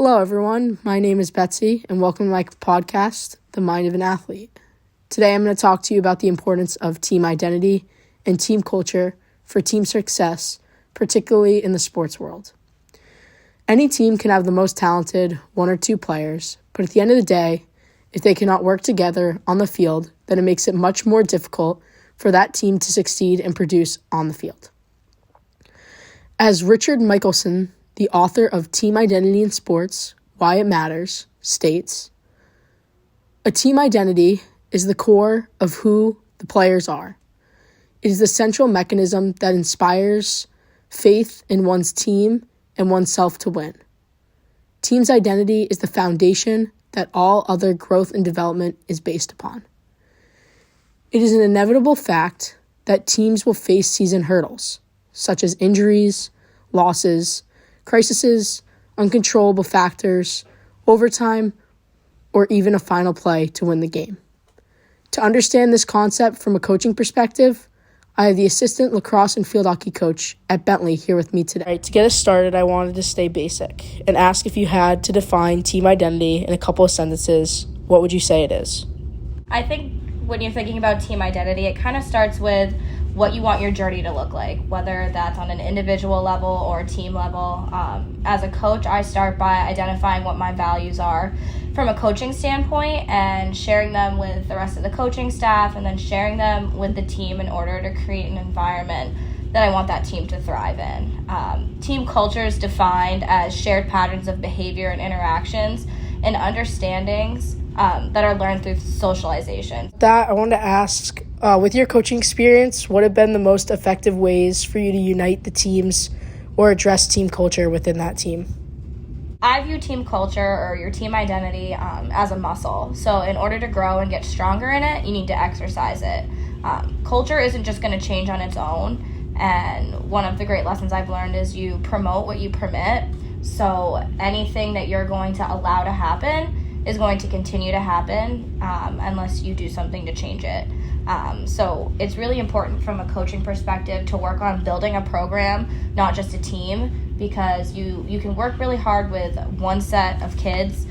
Hello, everyone. My name is Betsy, and welcome to my podcast, The Mind of an Athlete. Today, I'm going to talk to you about the importance of team identity and team culture for team success, particularly in the sports world. Any team can have the most talented one or two players, but at the end of the day, if they cannot work together on the field, then it makes it much more difficult for that team to succeed and produce on the field. As Richard Michelson, the author of Team Identity in Sports, Why It Matters, states, a team identity is the core of who the players are. It is the central mechanism that inspires faith in one's team and oneself to win. Team's identity is the foundation that all other growth and development is based upon. It is an inevitable fact that teams will face season hurdles, such as injuries, losses, crises, uncontrollable factors, overtime, or even a final play to win the game. To understand this concept from a coaching perspective, I have the assistant lacrosse and field hockey coach at Bentley here with me today. All right, to get us started, I wanted to stay basic and ask if you had to define team identity in a couple of sentences, what would you say it is? I think when you're thinking about team identity, it kind of starts with what you want your journey to look like, whether that's on an individual level or a team level. As a coach, I start by identifying what my values are from a coaching standpoint and sharing them with the rest of the coaching staff and then sharing them with the team in order to create an environment that I want that team to thrive in. Team culture is defined as shared patterns of behavior and interactions and understandings that are learned through socialization. I wanted to ask, with your coaching experience, what have been the most effective ways for you to unite the teams or address team culture within that team? I view team culture or your team identity as a muscle. So in order to grow and get stronger in it, you need to exercise it. Culture isn't just going to change on its own. And one of the great lessons I've learned is you promote what you permit. So anything that you're going to allow to happen is going to continue to happen unless you do something to change it. So it's really important from a coaching perspective to work on building a program, not just a team, because you can work really hard with one set of kids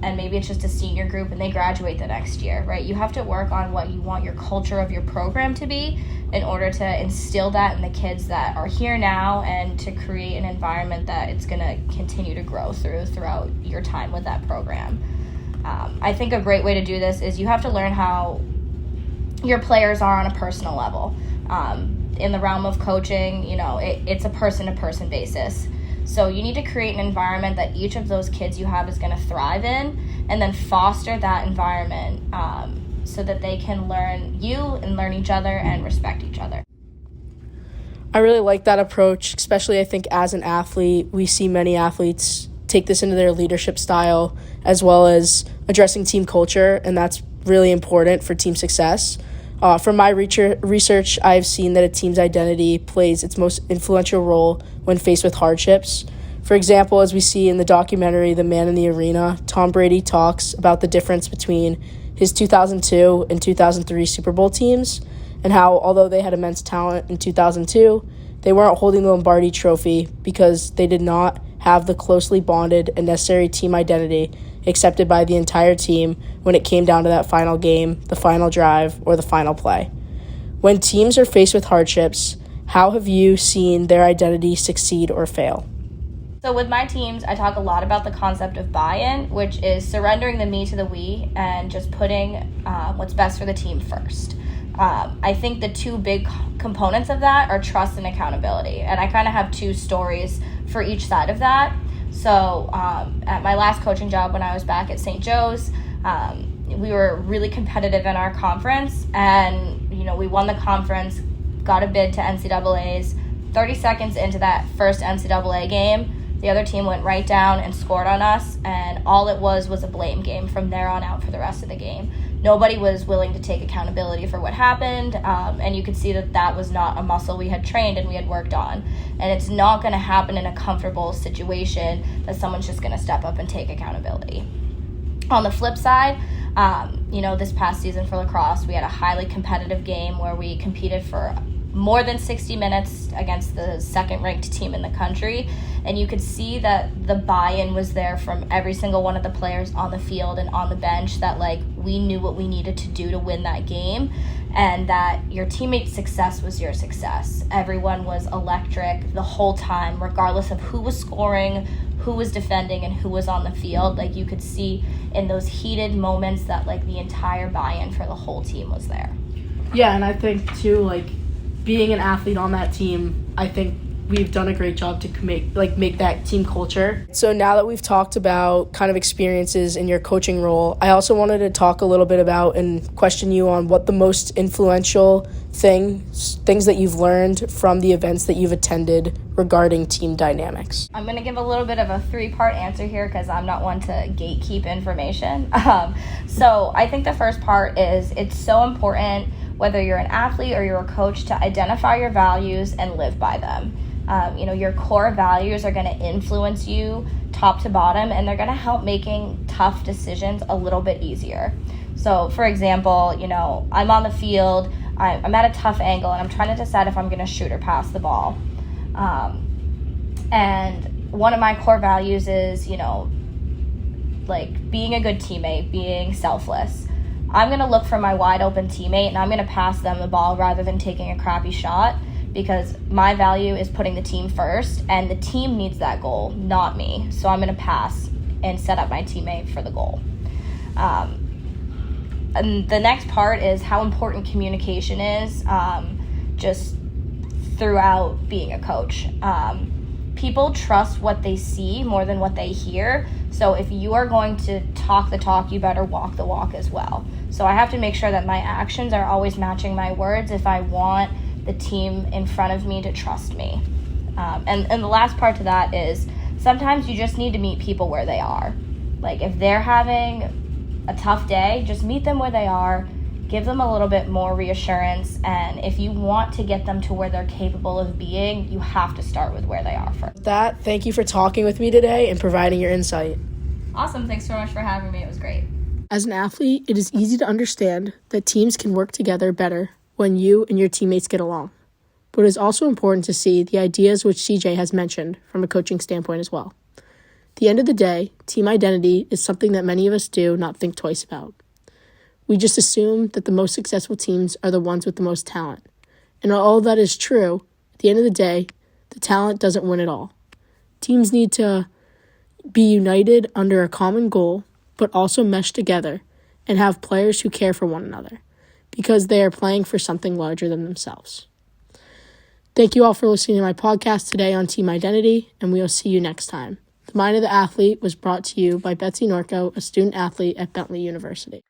and maybe it's just a senior group and they graduate the next year, right? You have to work on what you want your culture of your program to be in order to instill that in the kids that are here now and to create an environment that it's going to continue to grow throughout your time with that program. I think a great way to do this is you have to learn how your players are on a personal level. In the realm of coaching, it's a person-to-person basis. So you need to create an environment that each of those kids you have is going to thrive in and then foster that environment so that they can learn you and learn each other and respect each other. I really like that approach, especially I think as an athlete, we see many athletes take this into their leadership style as well as addressing team culture, and that's really important for team success. From my research, I've seen that a team's identity plays its most influential role when faced with hardships. For example, as we see in the documentary The Man in the Arena, Tom Brady talks about the difference between his 2002 and 2003 Super Bowl teams and how, although they had immense talent in 2002, they weren't holding the Lombardi Trophy because they did not have the closely bonded and necessary team identity accepted by the entire team when it came down to that final game, the final drive, or the final play. When teams are faced with hardships, how have you seen their identity succeed or fail? So with my teams, I talk a lot about the concept of buy-in, which is surrendering the me to the we and just putting what's best for the team first. I think the two big components of that are trust and accountability. And I kind of have two stories for each side of that. So at my last coaching job when I was back at St. Joe's, we were really competitive in our conference and, we won the conference, got a bid to NCAAs. 30 seconds into that first NCAA game, the other team went right down and scored on us, and all it was a blame game from there on out for the rest of the game. Nobody was willing to take accountability for what happened, and you could see that was not a muscle we had trained and we had worked on. And it's not going to happen in a comfortable situation that someone's just going to step up and take accountability. On the flip side, this past season for lacrosse, we had a highly competitive game where we competed for more than 60 minutes against the second-ranked team in the country, and you could see that the buy-in was there from every single one of the players on the field and on the bench, that like we knew what we needed to do to win that game, and that your teammate's success was your success. Everyone was electric the whole time, regardless of who was scoring, who was defending, and who was on the field. Like you could see in those heated moments that like the entire buy-in for the whole team was there. Yeah, and I think too, like, being an athlete on that team, I think we've done a great job to make that team culture. So now that we've talked about kind of experiences in your coaching role, I also wanted to talk a little bit about and question you on what the most influential things that you've learned from the events that you've attended regarding team dynamics. I'm going to give a little bit of a 3-part answer here because I'm not one to gatekeep information. So I think the first part is it's so important, whether you're an athlete or you're a coach, to identify your values and live by them. Your core values are going to influence you top to bottom, and they're going to help making tough decisions a little bit easier. So, for example, I'm on the field, I'm at a tough angle, and I'm trying to decide if I'm going to shoot or pass the ball. And one of my core values is, being a good teammate, being selfless. I'm going to look for my wide open teammate, and I'm going to pass them the ball rather than taking a crappy shot, because my value is putting the team first, and the team needs that goal, not me. So I'm going to pass and set up my teammate for the goal. And the next part is how important communication is, just throughout being a coach. People trust what they see more than what they hear. So if you are going to talk the talk, you better walk the walk as well. So I have to make sure that my actions are always matching my words if I want the team in front of me to trust me. And the last part to that is sometimes you just need to meet people where they are. Like if they're having a tough day, just meet them where they are, give them a little bit more reassurance, and if you want to get them to where they're capable of being, you have to start with where they are first. Thank you for talking with me today and providing your insight. Awesome. Thanks so much for having me. It was great. As an athlete, it is easy to understand that teams can work together better when you and your teammates get along. But it is also important to see the ideas which CJ has mentioned from a coaching standpoint as well. At the end of the day, team identity is something that many of us do not think twice about. We just assume that the most successful teams are the ones with the most talent. And all that is true, at the end of the day, the talent doesn't win it all. Teams need to be united under a common goal, but also mesh together and have players who care for one another, because they are playing for something larger than themselves. Thank you all for listening to my podcast today on team identity, and we will see you next time. The Mind of the Athlete was brought to you by Betsy Norco, a student athlete at Bentley University.